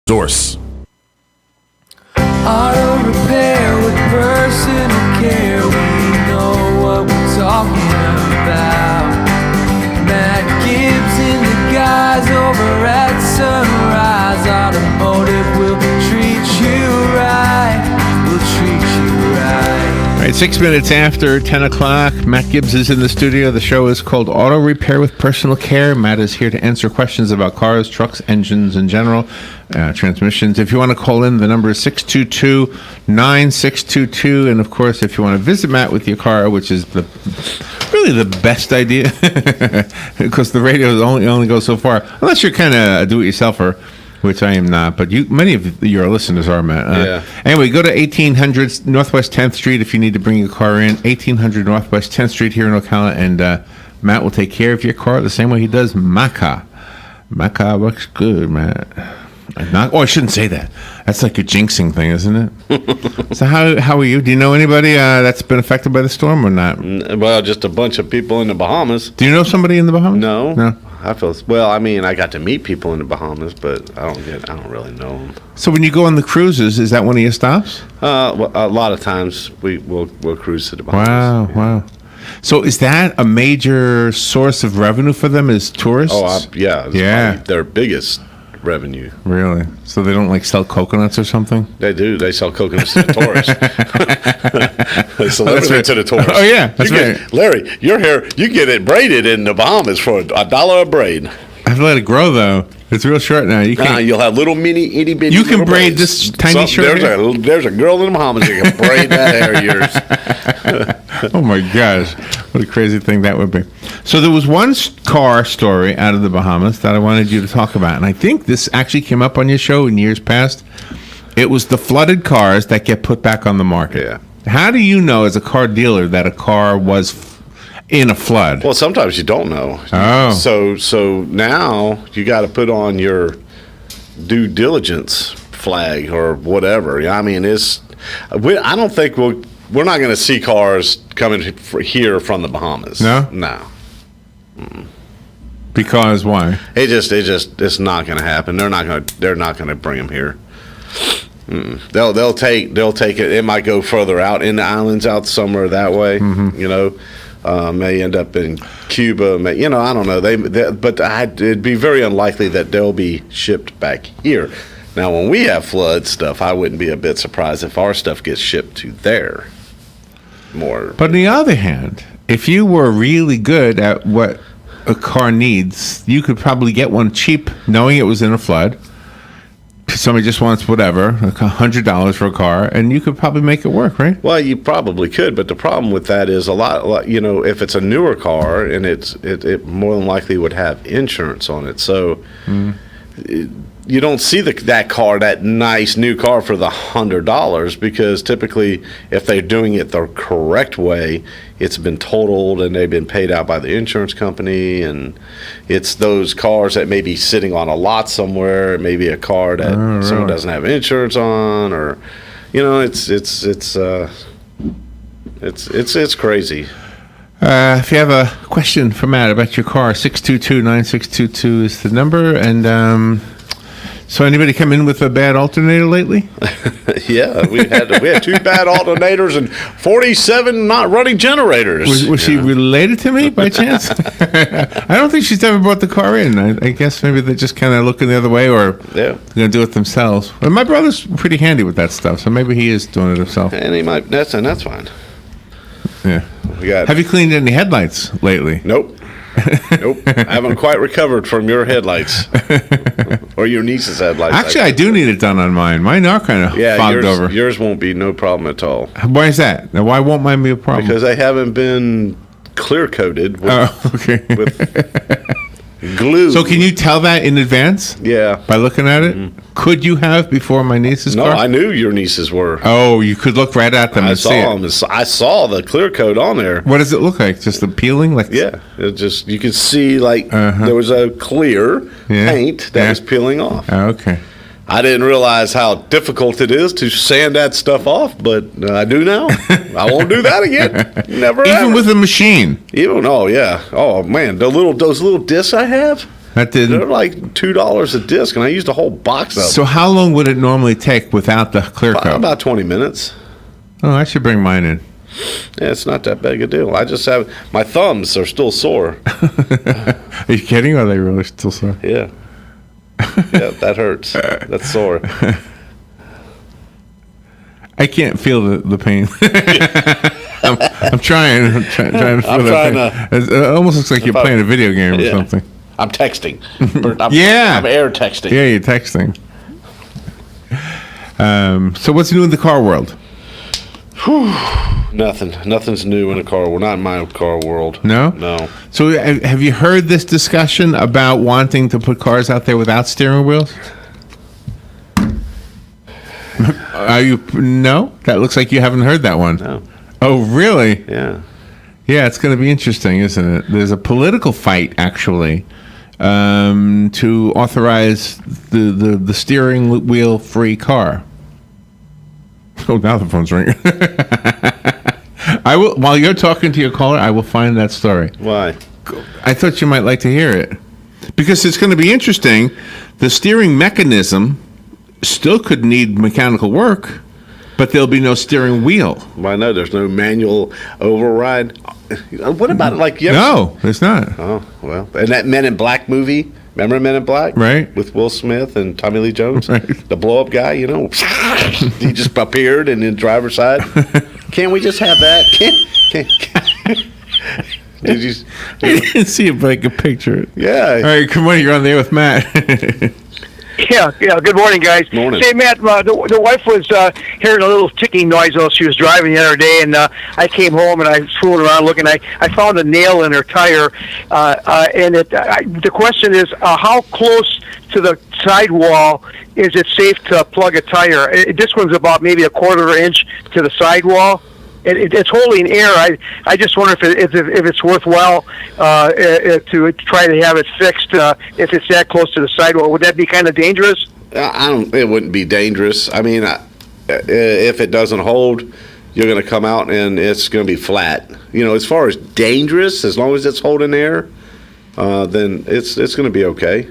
Source. Auto repair with personal care. We know what we're talking about. Matt Gibbs and the guys over at Sunrise Automotive will treat you right. We'll treat you right. All right, 6 minutes after 10 o'clock, Matt Gibbs is in the studio. The show is called Auto Repair with Personal Care. Matt is here to answer questions about cars, trucks, engines in general, transmissions. If you want to call in, the number is 622-9622. And, of course, if you want to visit Matt with your car, which is really the best idea, because the radio only goes so far, unless you're kind of a do-it-yourselfer, which I am not, but many of your listeners are, Matt. Yeah. Anyway, go to 1800 Northwest 10th Street if you need to bring your car in. 1800 Northwest 10th Street here in Ocala, and Matt will take care of your car the same way he does my car. My car works good, Matt. I shouldn't say that. That's like a jinxing thing, isn't it? So how are you? Do you know anybody that's been affected by the storm or not? Well, just a bunch of people in the Bahamas. Do you know somebody in the Bahamas? No. I got to meet people in the Bahamas, but I don't really know them. So when you go on the cruises, is that one of your stops? Well, a lot of times we'll cruise to the Bahamas. Wow. So is that a major source of revenue for them as tourists? Yeah. Yeah. Their biggest revenue. Really? So they don't sell coconuts or something? They do. They sell coconuts to the tourists. They sell everything to the tourists. Oh yeah, that's right. Larry, your hair, you get it braided in the Bahamas for $1 a braid. I have to let it grow though. It's real short now. You can't. You'll have little mini itty bitty. You can braid braids. this tiny short hair. There's a girl in the Bahamas that can braid that hair of yours. Oh my gosh, what a crazy thing that would be. So there was one car story out of the Bahamas that I wanted you to talk about, and I think this actually came up on your show in years past. It was the flooded cars that get put back on the market. Yeah. How do you know as a car dealer that a car was in a flood? Well, sometimes you don't know. Oh. So now you got to put on your due diligence flag or whatever. I mean, I don't think we're not going to see cars coming here from the Bahamas. No? No. Because why? It's not going to happen. They're not going to bring them here. They'll take it. It might go further out in the islands, out somewhere that way. Mm-hmm. May end up in Cuba. I don't know. But it'd be very unlikely that they'll be shipped back here. Now, when we have flood stuff, I wouldn't be a bit surprised if our stuff gets shipped to there. More. But on the other hand, if you were really good at what a car needs, you could probably get one cheap, knowing it was in a flood. Somebody just wants whatever, $100 for a car, and you could probably make it work, right? Well, you probably could, but the problem with that is a lot. If it's a newer car, and it more than likely would have insurance on it, so you don't see that nice new car for the $100, because typically, if they're doing it the correct way, it's been totaled and they've been paid out by the insurance company, and it's those cars that may be sitting on a lot somewhere, maybe a car that someone doesn't have insurance on, or it's crazy. If you have a question for Matt about your car, 622-9622 is the number, and so anybody come in with a bad alternator lately? Yeah, we had 2 bad alternators and 47 not running generators. Was she related to me by chance? I don't think she's ever brought the car in. I guess maybe they're just kind of looking the other way, or they're going to do it themselves. Well, my brother's pretty handy with that stuff, so maybe he is doing it himself. And he might. That's fine. Yeah. Have you cleaned any headlights lately? Nope. I haven't quite recovered from your headlights or your niece's headlights. Actually, I do need it done on mine. Mine are kind of fogged over. Yours won't be no problem at all. Why is that? Now, why won't mine be a problem? Because they haven't been clear coated with glue. So can you tell that in advance? Yeah. By looking at it? Mm-hmm. Could you have before my niece's car? No, I knew your nieces were. Oh, you could look right at them and see it. I saw the clear coat on there. What does it look like? Just the peeling? Yeah. You could see there was a clear paint that was peeling off. Oh, okay. I didn't realize how difficult it is to sand that stuff off, but I do now. I won't do that again. Never. Even with a machine. Oh yeah. Oh man, those little discs I have. That They're didn't. like $2 a disc, and I used a whole box of them. So how long would it normally take without the clear coat? About 20 minutes. Oh, I should bring mine in. Yeah, it's not that big a deal. I just have my thumbs are still sore. Are you kidding? Or are they really still sore? Yeah, yeah, that hurts. That's sore. I can't feel the pain. I'm trying. I'm trying to feel that pain. It almost looks like you're playing a video game or something. I'm texting. I'm air texting. Yeah, you're texting. So what's new in the car world? Nothing's new in the car world. Not in my car world. No? So have you heard this discussion about wanting to put cars out there without steering wheels? Are you? No? That looks like you haven't heard that one. No. Oh, really? Yeah. Yeah, it's going to be interesting, isn't it? There's a political fight, actually, to authorize the steering wheel-free car. Oh, now the phone's ringing. I will. While you're talking to your caller, I will find that story. Why? I thought you might like to hear it because it's going to be interesting. The steering mechanism still could need mechanical work, but there'll be no steering wheel. Well, I know there's no manual override. What about like you ever No, there's not. Oh, well. And that Men in Black movie, remember Men in Black? Right. With Will Smith and Tommy Lee Jones? Right. The blow-up guy, you know. He just appeared in the driver's side. Can't we just have that? Can't. Did you? I didn't see it, but I could picture it. Yeah. All right, come on, you're on there with Matt. Yeah. Good morning, guys. Morning. Say, Matt, the wife was hearing a little ticking noise while she was driving the other day, and I came home and I was fooling around looking. I found a nail in her tire, and the question is, how close to the sidewall is it safe to plug a tire? This one's about maybe a quarter inch to the sidewall. It's holding air. I just wonder if it's worthwhile to try to have it fixed if it's that close to the sidewalk. Would that be kind of dangerous? I don't. It wouldn't be dangerous. I mean, if it doesn't hold, you're going to come out and it's going to be flat. You know, as far as dangerous, as long as it's holding air, then it's going to be okay.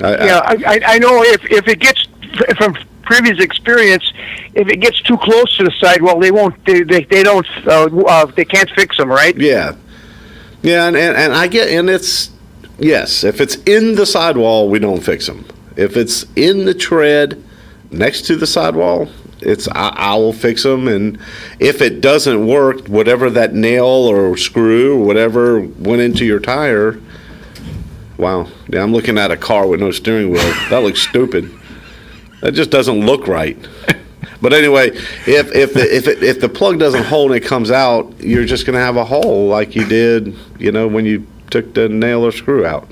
I know if it gets from previous experience, if it gets too close to the sidewall, they won't. They can't fix them, right? Yeah, and I get, and it's yes. If it's in the sidewall, we don't fix them. If it's in the tread next to the sidewall, I will fix them. And if it doesn't work, whatever that nail or screw or whatever went into your tire. Wow. Yeah, I'm looking at a car with no steering wheel. That looks stupid. That just doesn't look right. But anyway, if the plug doesn't hold and it comes out, you're just going to have a hole like you did, you know, when you took the nail or screw out.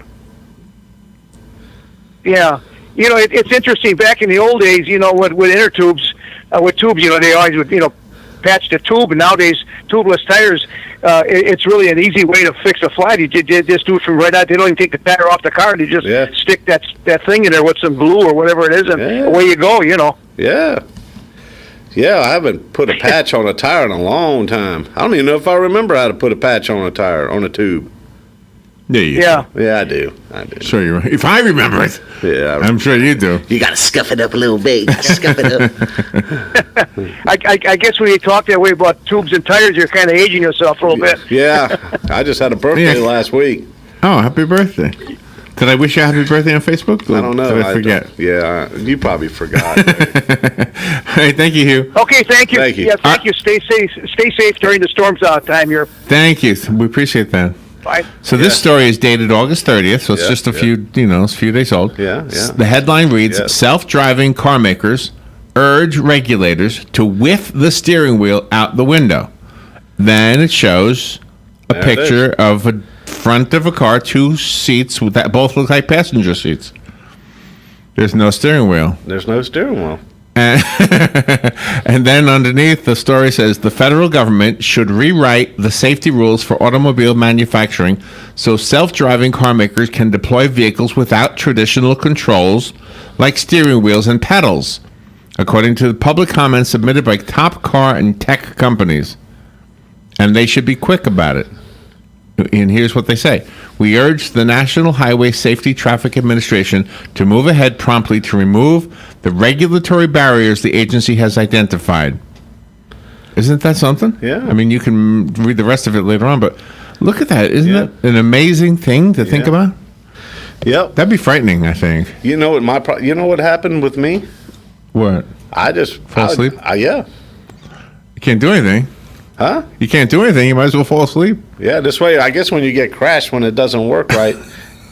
Yeah, you know, it's interesting. Back in the old days, you know, with inner tubes, with tubes, you know, they always would, you know, patch the tube. And nowadays, tubeless tires, it's really an easy way to fix a flat. You just do it from right out. They don't even take the tire off the car. They just stick that thing in there with some glue or whatever it is, and away you go. You know. Yeah. Yeah, I haven't put a patch on a tire in a long time. I don't even know if I remember how to put a patch on a tire, on a tube. Yeah. Yeah, I do. Sure, you. If I remember it. Yeah, I'm sure you do. You got to scuff it up a little bit. Scuff it up. I guess when you talk that way about tubes and tires, you're kind of aging yourself a little bit. Yeah, I just had a birthday last week. Oh, happy birthday. Did I wish you a happy birthday on Facebook? I don't know. Did I forget? Yeah, you probably forgot. All right, thank you, Hugh. Okay, thank you. Thank you. Yeah, thank you. Stay safe during the storms time here. Thank you. We appreciate that. Bye. So this story is dated August 30th, so it's just a few, it's a few days old. Yeah. The headline reads, Self-driving car makers urge regulators to whiff the steering wheel out the window. Then it shows a picture of a front of a car, two seats that both look like passenger seats. There's no steering wheel. There's no steering wheel. And then underneath the story says the federal government should rewrite the safety rules for automobile manufacturing so self-driving car makers can deploy vehicles without traditional controls like steering wheels and pedals, according to the public comments submitted by top car and tech companies. And they should be quick about it. And here's what they say. We urge the National Highway Safety Traffic Administration to move ahead promptly to remove the regulatory barriers the agency has identified. Isn't that something? Yeah. I mean, you can read the rest of it later on, but look at that. Isn't Yeah. that an amazing thing to think Yeah. about? Yep. That'd be frightening, I think. You know what you know what happened with me? What? I just Fall asleep? Yeah. You can't do anything. Huh? You can't do anything. You might as well fall asleep. Yeah, this way, I guess when you get crashed, when it doesn't work right,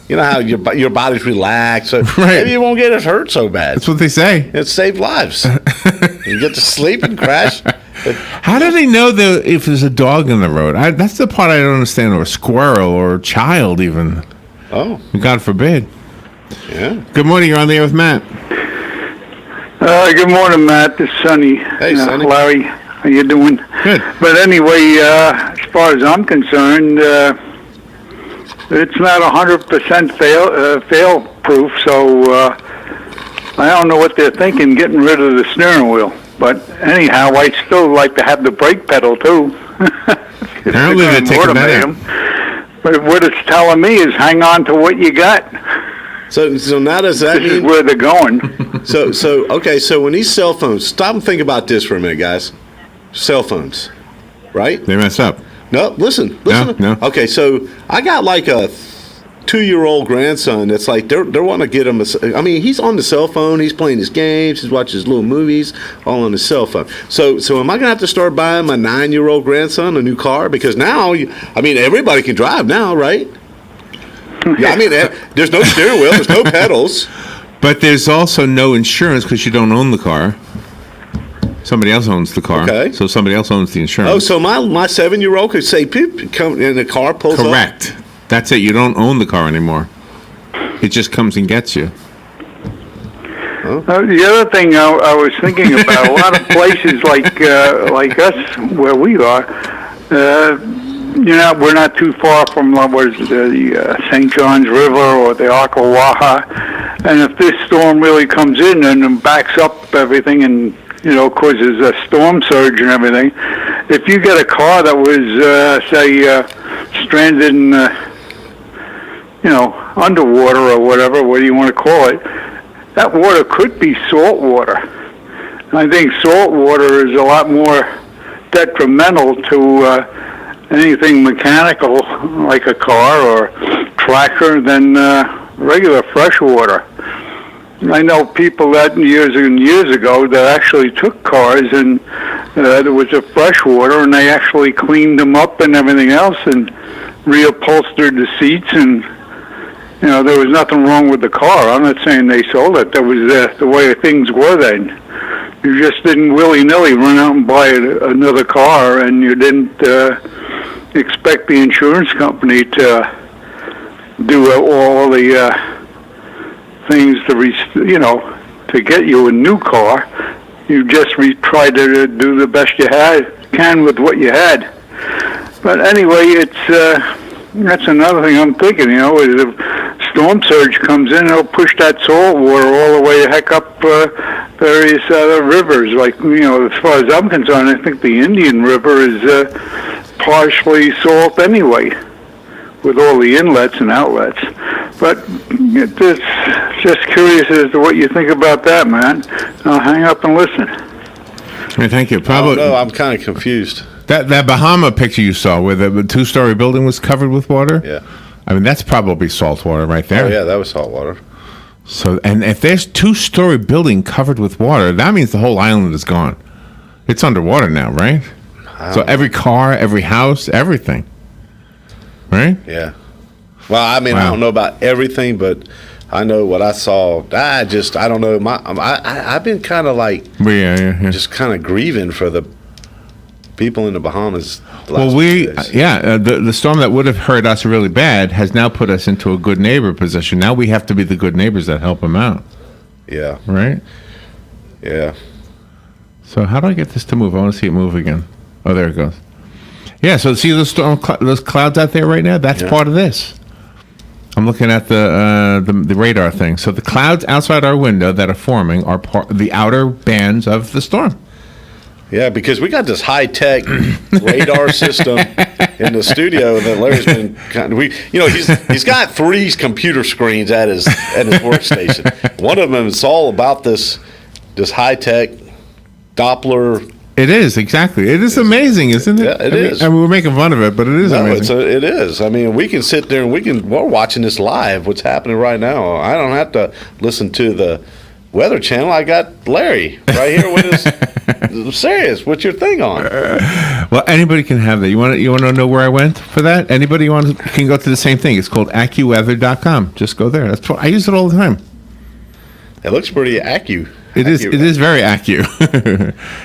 you know how your body's relaxed, so Right. maybe you won't get it hurt so bad. That's what they say. It saved lives. You get to sleep and crash. How do they know if there's a dog in the road? That's the part I don't understand, or a squirrel, or a child even. Oh, God forbid. yeah. Good morning. You're on the air with Matt. Good morning, Matt. This is Sonny. Hey, Sonny. Larry, how you doing? Good. But anyway, as far as I'm concerned, it's not 100% fail-proof, so I don't know what they're thinking, getting rid of the steering wheel. But anyhow, I'd still like to have the brake pedal, too. Apparently they're taking that out. But what it's telling me is hang on to what you got. So now does that This is mean? where they're going. Okay. So when these cell phones, stop and think about this for a minute, guys. Cell phones, right? They mess up. No, listen. No. Okay, so I got like a 2-year-old grandson that's like they're wanting to get him. I mean, he's on the cell phone. He's playing his games. He's watching his little movies all on his cell phone. So am I gonna have to start buying my 9-year-old grandson a new car because now, I mean, everybody can drive now, right? Yeah, I mean, there's no steering wheel. There's no pedals. But there's also no insurance because you don't own the car. Somebody else owns the car. Okay. So somebody else owns the insurance. Oh, so my 7-year-old could say, "Peep," come and the car pulls up. Correct. That's it. You don't own the car anymore. It just comes and gets you. The other thing I was thinking about, a lot of places like us, where we are, we're not too far from what is the St. John's River or the Ocklawaha, and if this storm really comes in and backs up everything and causes a storm surge and everything, if you get a car that was, stranded in, underwater or whatever do you want to call it, that water could be salt water. I think salt water is a lot more detrimental to anything mechanical like a car or tractor than regular fresh water. I know people that years and years ago that actually took cars and there was a fresh water and they actually cleaned them up and everything else and reupholstered the seats and there was nothing wrong with the car. I'm not saying they sold it. That was the way things were then. You just didn't willy-nilly run out and buy another car, and you didn't expect the insurance company to do all the things to get you a new car. You just tried to do the best you can with what you had. But anyway, that's another thing I'm thinking, is if storm surge comes in, it'll push that salt water all the way the heck up various other rivers. Like, as far as I'm concerned, I think the Indian River is partially salt anyway, with all the inlets and outlets. But just curious as to what you think about that, man. I'll hang up and listen. Hey, thank you. No, I'm kind of confused. That Bahama picture you saw where the 2-story building was covered with water? Yeah. I mean, that's probably salt water right there. Oh, yeah, that was salt water. So, and if there's 2-story building covered with water, that means the whole island is gone. It's underwater now, right? So every car, every house, everything. Right? Yeah. Well, I mean, Wow. I don't know about everything, but I know what I saw. I don't know. I've been kind of like Yeah. just kind of grieving for the people in the Bahamas. Well, the storm that would have hurt us really bad has now put us into a good neighbor position. Now we have to be the good neighbors that help them out, Yeah. right? Yeah. So how do I get this to move? I want to see it move again. Oh, there it goes. Yeah, so see those those clouds out there right now? That's Yeah. part of this. I'm looking at the radar thing. So the clouds outside our window that are forming are the outer bands of the storm. Yeah, because we got this high-tech radar system in the studio that Larry's been he's got 3 computer screens at his workstation. One of them is all about this high-tech Doppler. It is, exactly. It is amazing, isn't it? Yeah, it is. I mean, we're making fun of it, but it is amazing. It is. I mean, we can sit there and we're watching this live, what's happening right now. I don't have to listen to the Weather Channel. I got Larry right here with his serious. What's your thing on? Well, anybody can have that. You want to know where I went for that? Anybody can go to the same thing. It's called AccuWeather.com. Just go there. That's what I use it all the time. It looks pretty accu. It is very accu.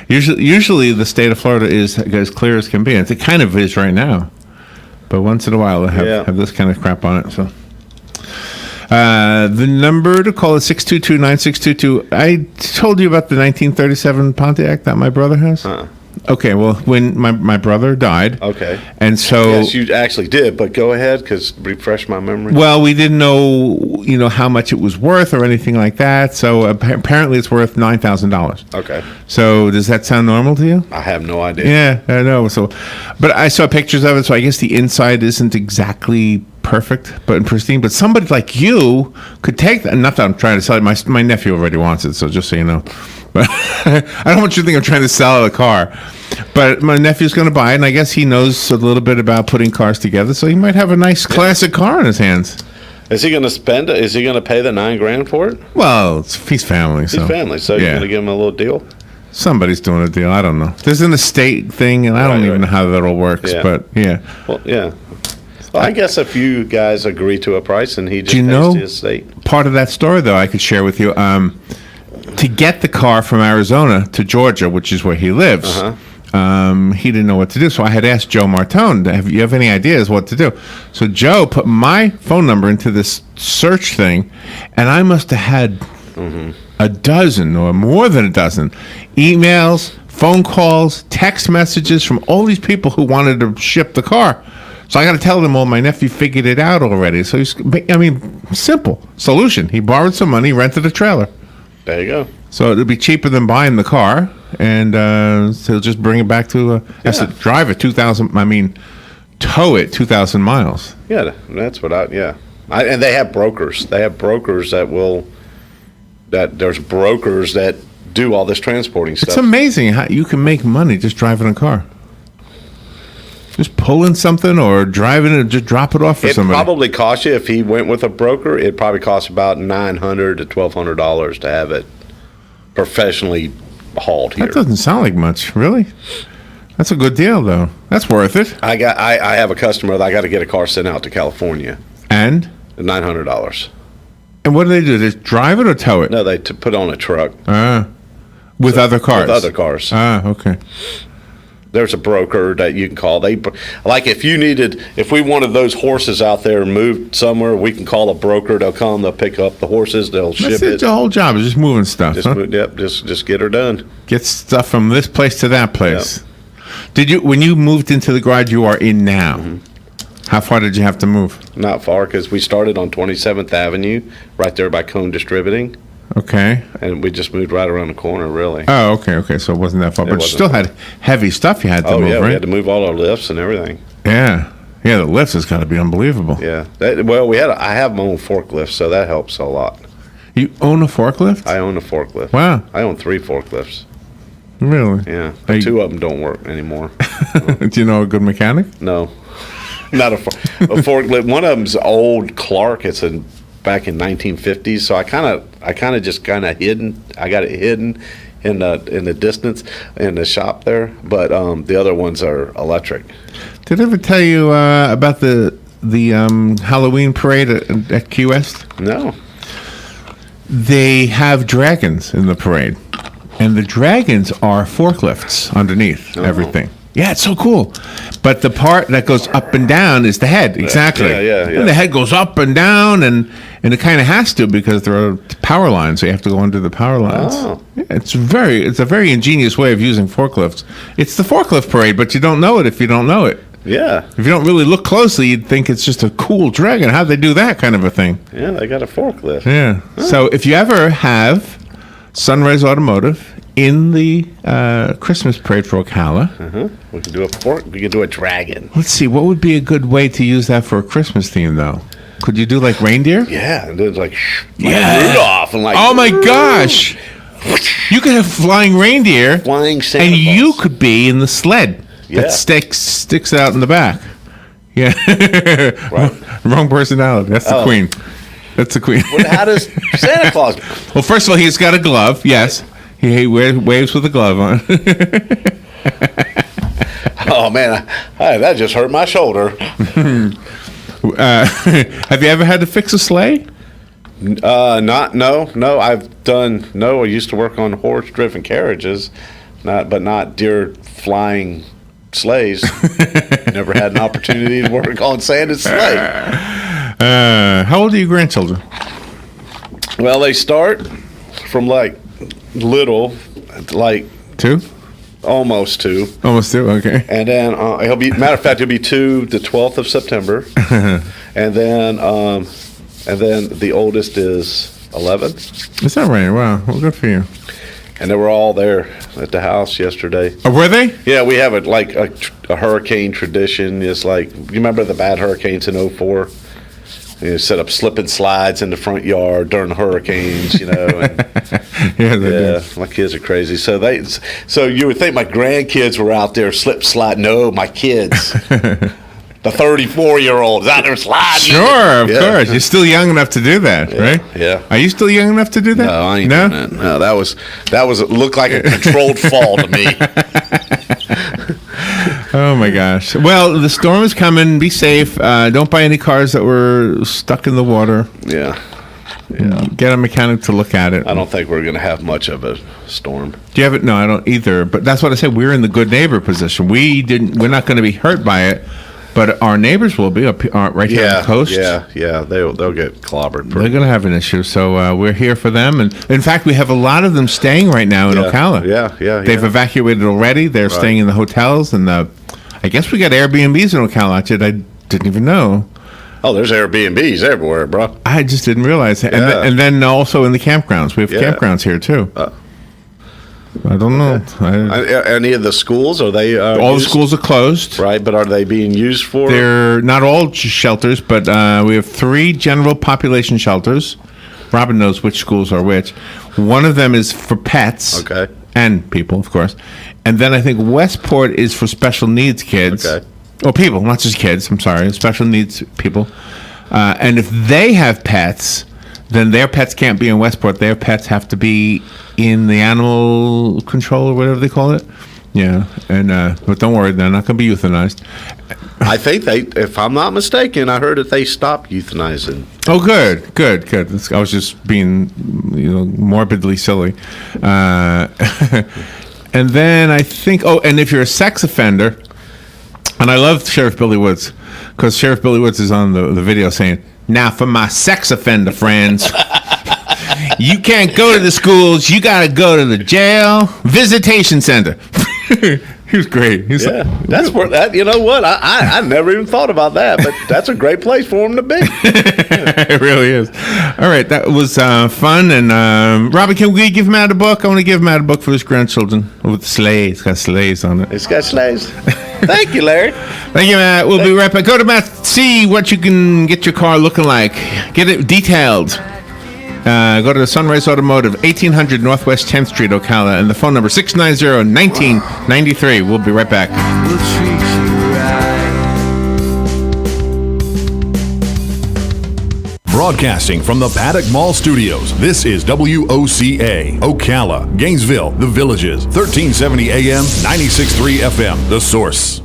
usually the state of Florida is as clear as can be. And it kind of is right now. But once in a while they have this kind of crap on it. So the number to call is 622-9622. I told you about the 1937 Pontiac that my brother has. Okay, well, when my brother died. Okay. And so. Yes, you actually did, but go ahead, because refresh my memory. Well, we didn't know, how much it was worth or anything like that. So apparently it's worth $9,000. Okay. So does that sound normal to you? I have no idea. Yeah, I know. So, but I saw pictures of it, so I guess the inside isn't exactly perfect, but pristine. But somebody like you could take that. Not that I'm trying to sell it. My nephew already wants it, so just so you know. But I don't want you to think I'm trying to sell a car. But my nephew's going to buy it, and I guess he knows a little bit about putting cars together, so he might have a nice classic car in his hands. Is he going to spend it? Is he going to pay the $9,000 for it? Well, he's family. He's family, so you're going to give him a little deal? Somebody's doing a deal. I don't know. There's an estate thing, and I don't even know how that all works. Yeah. But yeah. Well, yeah. Well, I guess if you guys agree to a price and he just pays to his estate. Part of that story, though, I could share with you. To get the car from Arizona to Georgia, which is where he lives, he didn't know what to do. So I had asked Joe Martone, you have any ideas what to do? So Joe put my phone number into this search thing, and I must have had a dozen or more than a dozen emails, phone calls, text messages from all these people who wanted to ship the car. So I got to tell them, my nephew figured it out already. So simple solution. He borrowed some money, rented a trailer. There you go. So it'll be cheaper than buying the car, and so he'll just bring it back to drive it 2,000. Tow it 2,000 miles. Yeah, that's what and they have brokers. They have brokers there's brokers that do all this transporting stuff. It's amazing how you can make money just driving a car. Just pulling something or driving it, just drop it off for somebody. It probably cost you, if he went with a broker, it probably cost about $900 to $1,200 to have it professionally hauled here. That doesn't sound like much, really. That's a good deal, though. That's worth it. I have a customer that I got to get a car sent out to California. And? $900. And what do? They just drive it or tow it? No, they put on a truck. With other cars? With other cars. Okay. There's a broker that you can call. If we wanted those horses out there moved somewhere, we can call a broker. They'll come, they'll pick up the horses, they'll ship it. The whole job is just moving stuff. Just get her done. Get stuff from this place to that place. Yep. When you moved into the garage you are in now, how far did you have to move? Not far, because we started on 27th Avenue, right there by Cone Distributing. Okay. And we just moved right around the corner, really. Oh, okay. So it wasn't that far. But you still had heavy stuff you had to move, right? We had to move all our lifts and everything. Yeah. Yeah, the lifts has got to be unbelievable. Yeah. I have my own forklift, so that helps a lot. You own a forklift? I own a forklift. Wow. I own 3 forklifts. Really? Yeah. But 2 of them don't work anymore. Do you know a good mechanic? No. Not a forklift. One of them's old Clark. It's back in 1950s, so I kind of hidden. I got it hidden in the distance in the shop there, but the other ones are electric. Did I ever tell you about the Halloween parade at Key West? No. They have dragons in the parade, and the dragons are forklifts underneath everything. Yeah, it's so cool. But the part that goes up and down is the head. Exactly. Yeah. And the head goes up and down, and it kind of has to, because there are power lines, so you have to go under the power lines. Oh. Yeah, it's a very ingenious way of using forklifts. It's the forklift parade, but you don't know it if you don't know it. Yeah. If you don't really look closely, you'd think it's just a cool dragon. How'd they do that kind of a thing? Yeah, they got a forklift. Yeah. Huh. So if you ever have Sunrise Automotive in the Christmas parade for Ocala. We can do a fork. We can do a dragon. Let's see, what would be a good way to use that for a Christmas theme, though? Could you do like reindeer? Yeah, and it's like Rudolph and like. Oh my gosh! You could have flying reindeer, Flying Santa and you Claus. could be in the sled Yeah. that sticks out in the back. Yeah, Right. Wrong personality. That's the queen. That's the queen. Well, how does Santa Claus? Well, first of all, he's got a glove. Yes, he waves with a glove on. Oh man, that just hurt my shoulder. Have you ever had to fix a sleigh? No. I used to work on horse-driven carriages, but not deer flying sleighs. Never had an opportunity to work on Santa's sleigh. How old are your grandchildren? Well, they start from like little, like 2? almost 2. Almost 2. Okay. And then he'll be. Matter of fact, he'll be 2 the 12th of September, and then the oldest is 11. Is that right? Wow. Well, good for you. And they were all there at the house yesterday. Oh, were they? Yeah, we have a hurricane tradition. It's like, you remember the bad hurricanes in 04? You set up slip and slides in the front yard during the hurricanes, And, Yeah, they yeah, my kids are crazy. So you would think my grandkids were out there slip slide. No, my kids. The 34-year-old is out there sliding. Sure, of Yeah. course. You're still young enough to do that, right? Yeah. Are you still young enough to do that? No, I ain't doing that. No, that was it looked like a controlled fall to me. Oh my gosh. Well, the storm is coming. Be safe. Don't buy any cars that were stuck in the water. Yeah. Get a mechanic to look at it. I don't think we're going to have much of a storm. Do you have it? No, I don't either. But that's what I said. We're in the good neighbor position. We're not going to be hurt by it, but our neighbors will be right here on the coast. Yeah. They'll get clobbered. They're going to have an issue, so we're here for them. And in fact, we have a lot of them staying right now in Ocala. Yeah. They've evacuated already. They're staying in the hotels, and I guess we got Airbnbs in Ocala. I didn't even know. Oh, there's Airbnbs everywhere, bro. I just didn't realize that. Yeah. And then also in the campgrounds. We have campgrounds here, too. I don't know. Any of the schools, are they All the used? schools are closed. Right, but are they being used for? They're not all shelters, but we have 3 general population shelters. Robin knows which schools are which. One of them is for pets. Okay. And people, of course. And then I think Westport is for special needs kids. Okay. Oh, people, not just kids. I'm sorry. Special needs people. And if they have pets, then their pets can't be in Westport. Their pets have to be in the animal control or whatever they call it. Yeah. And but don't worry, they're not going to be euthanized. I think if I'm not mistaken, I heard that they stopped euthanizing. Oh, good. I was just being, morbidly silly. And then I think, and if you're a sex offender, and I love Sheriff Billy Woods, because Sheriff Billy Woods is on the video saying, "Now for my sex offender friends, you can't go to the schools, you got to go to the jail visitation center." He was great. He's That's where that. You know what? I never even thought about that, but that's a great place for him to be. It really is. All right, that was fun. And Robbie, can we give Matt a book? I want to give Matt a book for his grandchildren with sleighs. It's got sleighs on it. It's got sleighs. Thank you, Larry. Thank you, Matt. We'll be right back. Go to Matt, see what you can get your car looking like. Get it detailed. Go to the Sunrise Automotive, 1800 Northwest 10th Street, Ocala, and the phone number 690-1993. We'll be right back. We'll treat you right. Broadcasting from the Paddock Mall Studios, this is WOCA, Ocala, Gainesville, The Villages, 1370 AM, 96.3 FM, The Source.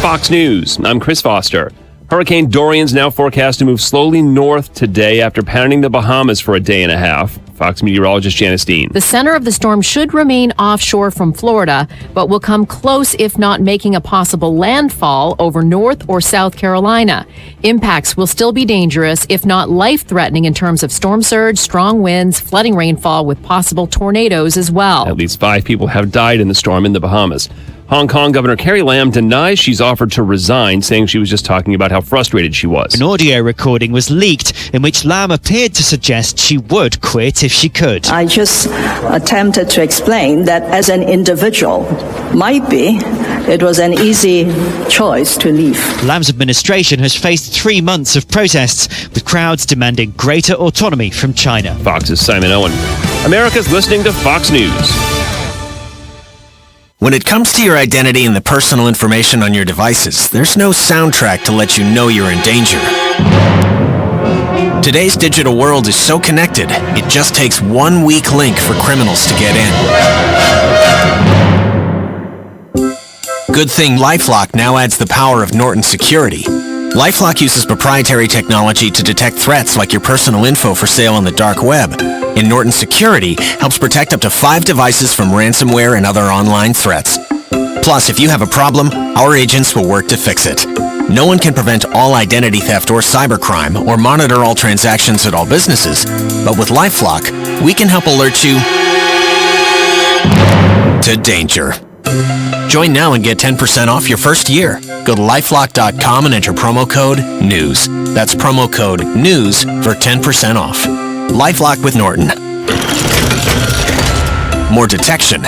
Fox News, I'm Chris Foster. Hurricane Dorian's now forecast to move slowly north today after pounding the Bahamas for a day and a half. Fox meteorologist Janice Dean. The center of the storm should remain offshore from Florida, but will come close, if not making a possible landfall, over North or South Carolina. Impacts will still be dangerous, if not life-threatening, in terms of storm surge, strong winds, flooding rainfall, with possible tornadoes as well. At least 5 people have died in the storm in the Bahamas. Hong Kong Governor Carrie Lam denies she's offered to resign, saying she was just talking about how frustrated she was. An audio recording was leaked in which Lam appeared to suggest she would quit if she could. I just attempted to explain that as an individual, might be it was an easy choice to leave. Lam's administration has faced 3 months of protests, with crowds demanding greater autonomy from China. Fox's Simon Owen. America's listening to Fox News. When it comes to your identity and the personal information on your devices, there's no soundtrack to let you know you're in danger. Today's digital world is so connected, it just takes one weak link for criminals to get in. Good thing LifeLock now adds the power of Norton Security. LifeLock uses proprietary technology to detect threats like your personal info for sale on the dark web. And Norton Security helps protect up to 5 devices from ransomware and other online threats. Plus, if you have a problem, our agents will work to fix it. No one can prevent all identity theft or cybercrime or monitor all transactions at all businesses. But with LifeLock, we can help alert you to danger. Join now and get 10% off your first year. Go to LifeLock.com and enter promo code NEWS. That's promo code NEWS for 10% off. LifeLock with Norton. More detection,